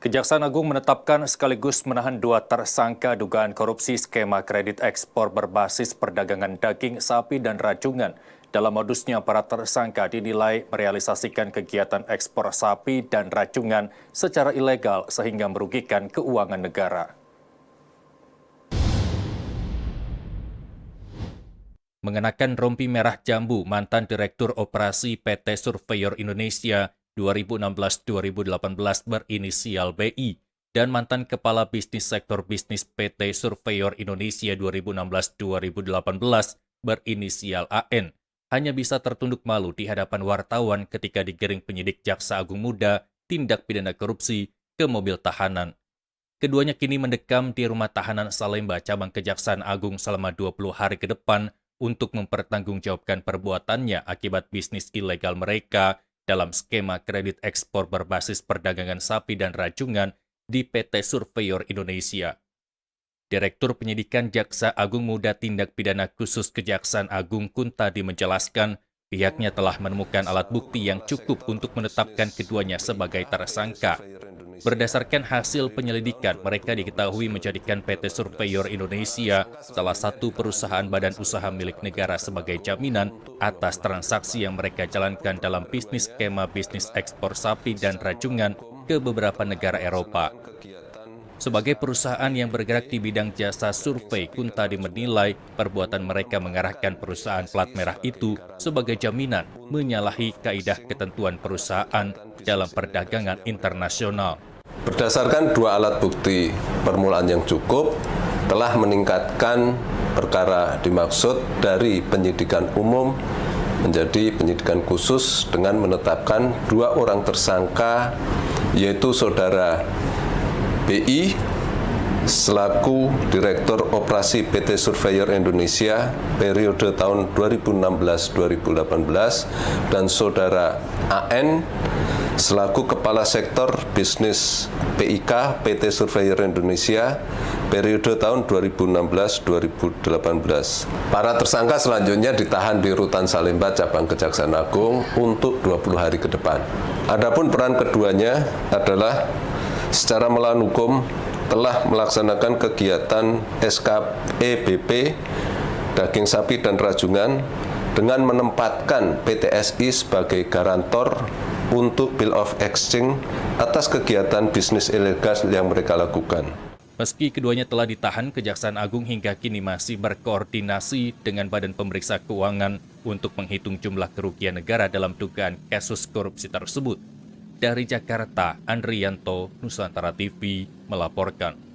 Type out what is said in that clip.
Kejaksaan Agung menetapkan sekaligus menahan dua tersangka dugaan korupsi skema kredit ekspor berbasis perdagangan daging sapi dan rajungan. Dalam modusnya, para tersangka dinilai merealisasikan kegiatan ekspor sapi dan rajungan secara ilegal sehingga merugikan keuangan negara. Mengenakan rompi merah jambu, mantan Direktur Operasi PT Surveyor Indonesia 2016-2018 berinisial BI, dan mantan Kepala Bisnis Sektor Bisnis PT Surveyor Indonesia 2016-2018 berinisial AN, hanya bisa tertunduk malu di hadapan wartawan ketika digiring penyidik Jaksa Agung Muda tindak pidana korupsi ke mobil tahanan. Keduanya kini mendekam di rumah tahanan Salemba Cabang Kejaksaan Agung selama 20 hari ke depan untuk mempertanggungjawabkan perbuatannya akibat bisnis ilegal mereka dalam skema kredit ekspor berbasis perdagangan sapi dan rajungan di PT Surveyor Indonesia. Direktur Penyidikan Jaksa Agung Muda Tindak Pidana Khusus Kejaksaan Agung Kuntadi menjelaskan, pihaknya telah menemukan alat bukti yang cukup untuk menetapkan keduanya sebagai tersangka. Berdasarkan hasil penyelidikan, mereka diketahui menjadikan PT Surveyor Indonesia salah satu perusahaan badan usaha milik negara sebagai jaminan atas transaksi yang mereka jalankan dalam bisnis skema bisnis ekspor sapi dan rajungan ke beberapa negara Eropa. Sebagai perusahaan yang bergerak di bidang jasa survei, Kuntadi menilai perbuatan mereka mengarahkan perusahaan plat merah itu sebagai jaminan menyalahi kaidah ketentuan perusahaan dalam perdagangan internasional. Berdasarkan dua alat bukti permulaan yang cukup, telah meningkatkan perkara dimaksud dari penyidikan umum menjadi penyidikan khusus dengan menetapkan dua orang tersangka, yaitu saudara BI selaku Direktur Operasi PT Surveyor Indonesia periode tahun 2016-2018 dan saudara AN selaku Kepala Sektor Bisnis PIK PT Surveyor Indonesia periode tahun 2016-2018. Para tersangka selanjutnya ditahan di Rutan Salemba Cabang Kejaksaan Agung untuk 20 hari ke depan. Adapun peran keduanya adalah secara melawan hukum telah melaksanakan kegiatan SKEBP daging sapi dan rajungan dengan menempatkan PTSI sebagai garantor untuk Bill of Exchange atas kegiatan bisnis ilegal yang mereka lakukan. Meski keduanya telah ditahan, Kejaksaan Agung hingga kini masih berkoordinasi dengan Badan Pemeriksa Keuangan untuk menghitung jumlah kerugian negara dalam dugaan kasus korupsi tersebut. Dari Jakarta, Andrianto, Nusantara TV, melaporkan.